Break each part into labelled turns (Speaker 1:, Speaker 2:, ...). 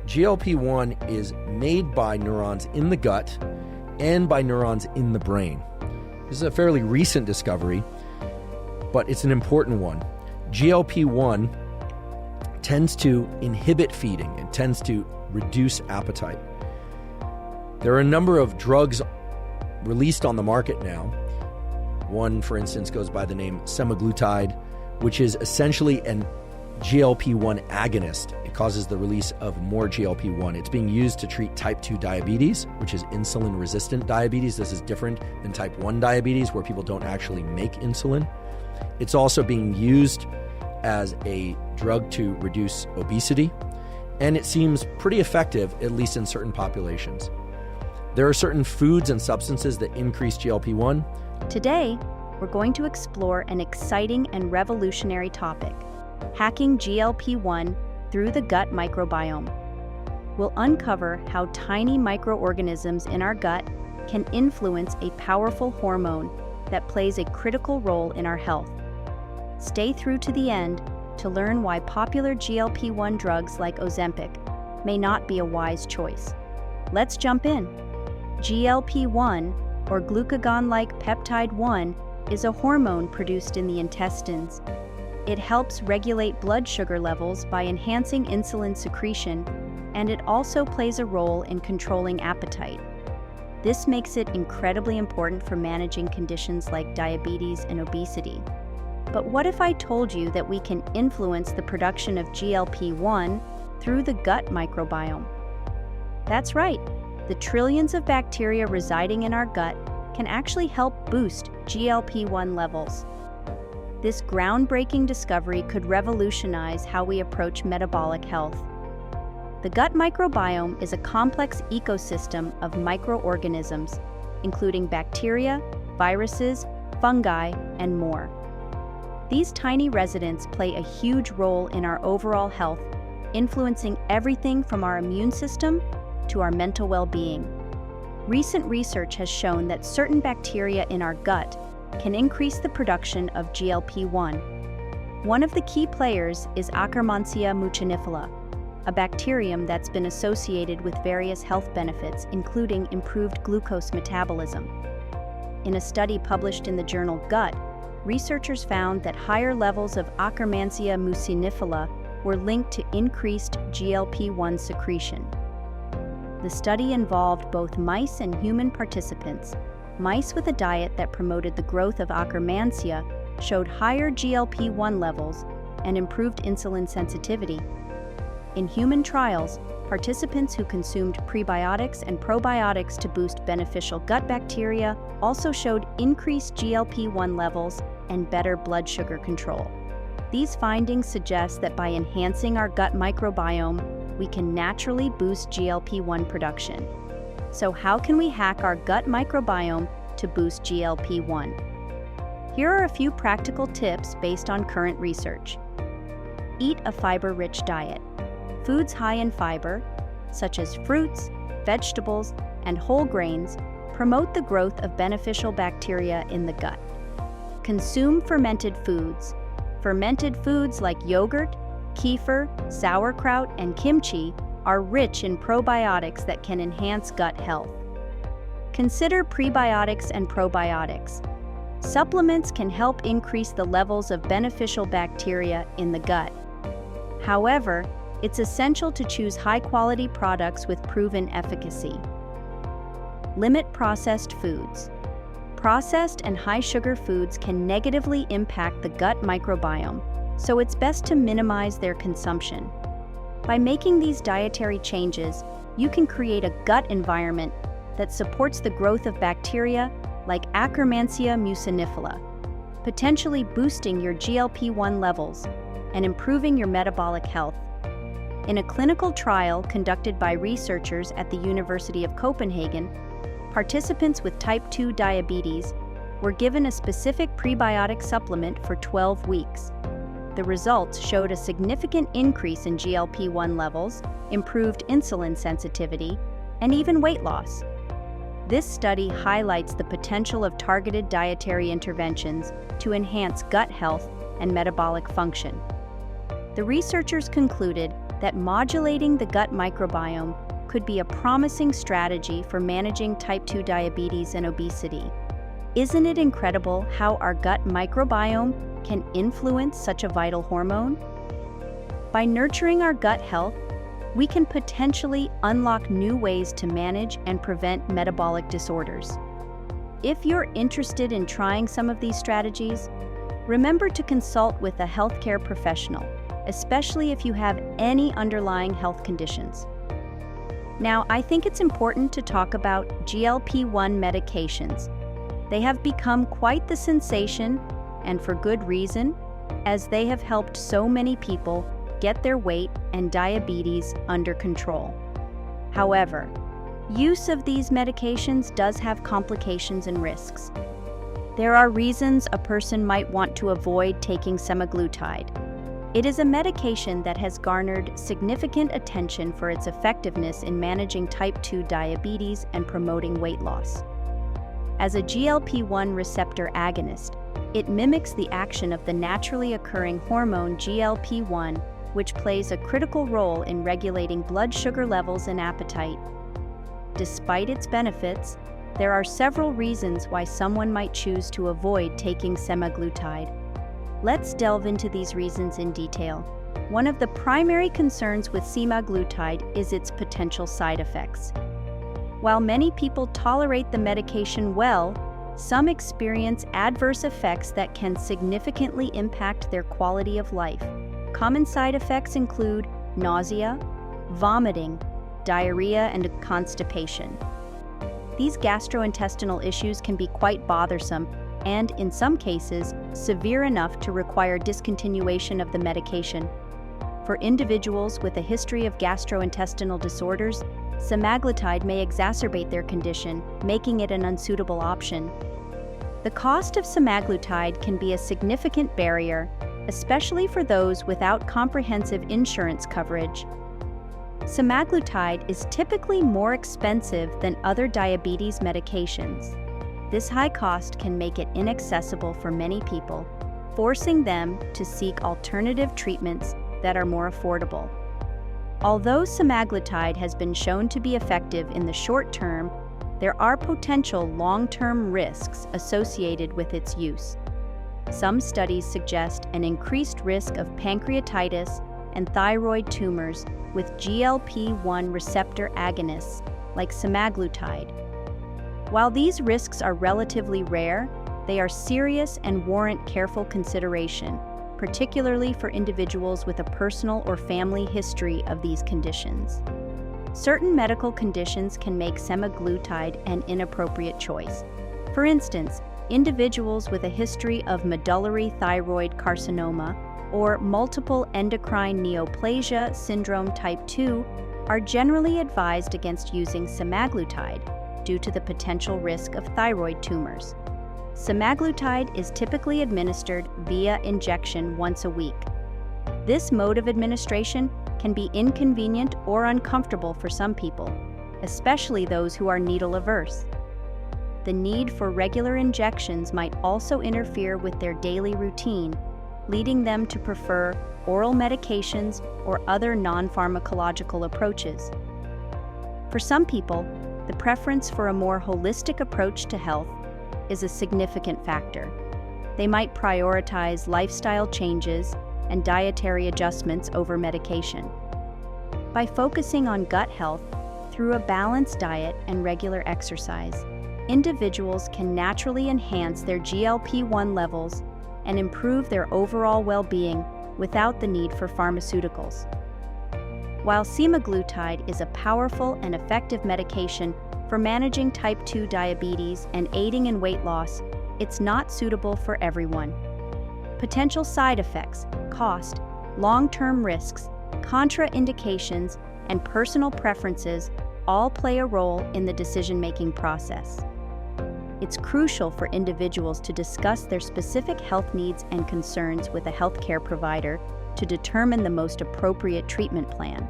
Speaker 1: GLP-1 is made by neurons in the gut and by neurons in the brain. This is a fairly recent discovery, but it's an important one. GLP-1 tends to inhibit feeding. It tends to reduce appetite. There are a number of drugs released on the market now. One, for instance, goes by the name semaglutide, which is essentially an GLP-1 agonist. It causes the release of more GLP-1. It's being used to treat type 2 diabetes, which is insulin-resistant diabetes. This is different than type 1 diabetes, where people don't actually make insulin. It's also being used as a drug to reduce obesity, and it seems pretty effective, at least in certain populations. There are certain foods and substances that increase GLP-1.
Speaker 2: Today, we're going to explore an exciting and revolutionary topic: hacking GLP-1 through the gut microbiome. We'll uncover how tiny microorganisms in our gut can influence a powerful hormone that plays a critical role in our health. Stay through to the end to learn why popular GLP-1 drugs like Ozempic may not be a wise choice. Let's jump in. GLP-1, or Glucagon-like peptide 1, is a hormone produced in the intestines. It helps regulate blood sugar levels by enhancing insulin secretion, and it also plays a role in controlling appetite. This makes it incredibly important for managing conditions like diabetes and obesity. But what if I told you that we can influence the production of GLP-1 through the gut microbiome? That's right. The trillions of bacteria residing in our gut can actually help boost GLP-1 levels. This groundbreaking discovery could revolutionize how we approach metabolic health. The gut microbiome is a complex ecosystem of microorganisms, including bacteria, viruses, fungi, and more. These tiny residents play a huge role in our overall health, influencing everything from our immune system to our mental well-being. Recent research has shown that certain bacteria in our gut can increase the production of GLP-1. One of the key players is Akkermansia mucinifera, a bacterium that's been associated with various health benefits, including improved glucose metabolism. In a study published in the journal Gut, researchers found that higher levels of Akkermansia mucinifera were linked to increased GLP-1 secretion. The study involved both mice and human participants. Mice with a diet that promoted the growth of Akkermansia showed higher GLP-1 levels and improved insulin sensitivity. In human trials, participants who consumed prebiotics and probiotics to boost beneficial gut bacteria also showed increased GLP-1 levels and better blood sugar control. These findings suggest that by enhancing our gut microbiome, we can naturally boost GLP-1 production. So how can we hack our gut microbiome to boost GLP-1? Here are a few practical tips based on current research. Eat a fiber-rich diet. Foods high in fiber, such as fruits, vegetables, and whole grains, promote the growth of beneficial bacteria in the gut. Consume fermented foods. Fermented foods like yogurt, kefir, sauerkraut, and kimchi are rich in probiotics that can enhance gut health. Consider prebiotics and probiotics. Supplements can help increase the levels of beneficial bacteria in the gut. However, it's essential to choose high-quality products with proven efficacy. Limit processed foods. Processed and high-sugar foods can negatively impact the gut microbiome, so it's best to minimize their consumption. By making these dietary changes, you can create a gut environment that supports the growth of bacteria like Akkermansia mucinifera, potentially boosting your GLP-1 levels and improving your metabolic health. In a clinical trial conducted by researchers at the University of Copenhagen, participants with type 2 diabetes were given a specific prebiotic supplement for 12 weeks. The results showed a significant increase in GLP-1 levels, improved insulin sensitivity, and even weight loss. This study highlights the potential of targeted dietary interventions to enhance gut health and metabolic function. The researchers concluded that modulating the gut microbiome could be a promising strategy for managing type 2 diabetes and obesity. Isn't it incredible how our gut microbiome can influence such a vital hormone? By nurturing our gut health, we can potentially unlock new ways to manage and prevent metabolic disorders. If you're interested in trying some of these strategies, remember to consult with a healthcare professional, especially if you have any underlying health conditions. Now, I think it's important to talk about GLP-1 medications. They have become quite the sensation, and for good reason, as they have helped so many people get their weight and diabetes under control. However, use of these medications does have complications and risks. There are reasons a person might want to avoid taking semaglutide. It is a medication that has garnered significant attention for its effectiveness in managing type 2 diabetes and promoting weight loss. As a GLP-1 receptor agonist, it mimics the action of the naturally occurring hormone GLP-1, which plays a critical role in regulating blood sugar levels and appetite. Despite its benefits, there are several reasons why someone might choose to avoid taking semaglutide. Let's delve into these reasons in detail. One of the primary concerns with semaglutide is its potential side effects. While many people tolerate the medication well, some experience adverse effects that can significantly impact their quality of life. Common side effects include nausea, vomiting, diarrhea, and constipation. These gastrointestinal issues can be quite bothersome and, in some cases, severe enough to require discontinuation of the medication. For individuals with a history of gastrointestinal disorders, semaglutide may exacerbate their condition, making it an unsuitable option. The cost of semaglutide can be a significant barrier, especially for those without comprehensive insurance coverage. Semaglutide is typically more expensive than other diabetes medications. This high cost can make it inaccessible for many people, forcing them to seek alternative treatments that are more affordable. Although semaglutide has been shown to be effective in the short term, there are potential long-term risks associated with its use. Some studies suggest an increased risk of pancreatitis and thyroid tumors with GLP-1 receptor agonists like semaglutide. While these risks are relatively rare, they are serious and warrant careful consideration, particularly for individuals with a personal or family history of these conditions. Certain medical conditions can make semaglutide an inappropriate choice. For instance, individuals with a history of medullary thyroid carcinoma or multiple endocrine neoplasia syndrome type 2 are generally advised against using semaglutide due to the potential risk of thyroid tumors. Semaglutide is typically administered via injection once a week. This mode of administration can be inconvenient or uncomfortable for some people, especially those who are needle averse. The need for regular injections might also interfere with their daily routine, leading them to prefer oral medications or other non-pharmacological approaches. For some people, the preference for a more holistic approach to health is a significant factor. They might prioritize lifestyle changes and dietary adjustments over medication. By focusing on gut health through a balanced diet and regular exercise, individuals can naturally enhance their GLP-1 levels and improve their overall well-being without the need for pharmaceuticals. While semaglutide is a powerful and effective medication for managing type 2 diabetes and aiding in weight loss, it's not suitable for everyone. Potential side effects, cost, long-term risks, contraindications, and personal preferences all play a role in the decision-making process. It's crucial for individuals to discuss their specific health needs and concerns with a healthcare provider to determine the most appropriate treatment plan.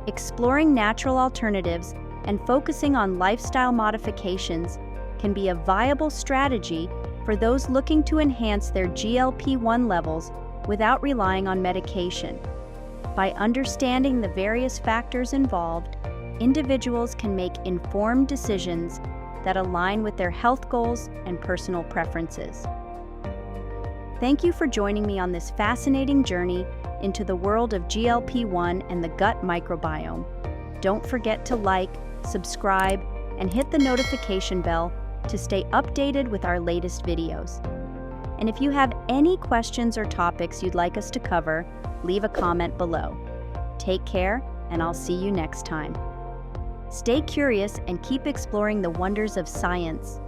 Speaker 2: Exploring natural alternatives and focusing on lifestyle modifications can be a viable strategy for those looking to enhance their GLP-1 levels without relying on medication. By understanding the various factors involved, individuals can make informed decisions that align with their health goals and personal preferences. Thank you for joining me on this fascinating journey into the world of GLP-1 and the gut microbiome. Don't forget to like, subscribe, and hit the notification bell to stay updated with our latest videos. And if you have any questions or topics you'd like us to cover, leave a comment below. Take care, and I'll see you next time. Stay curious and keep exploring the wonders of science.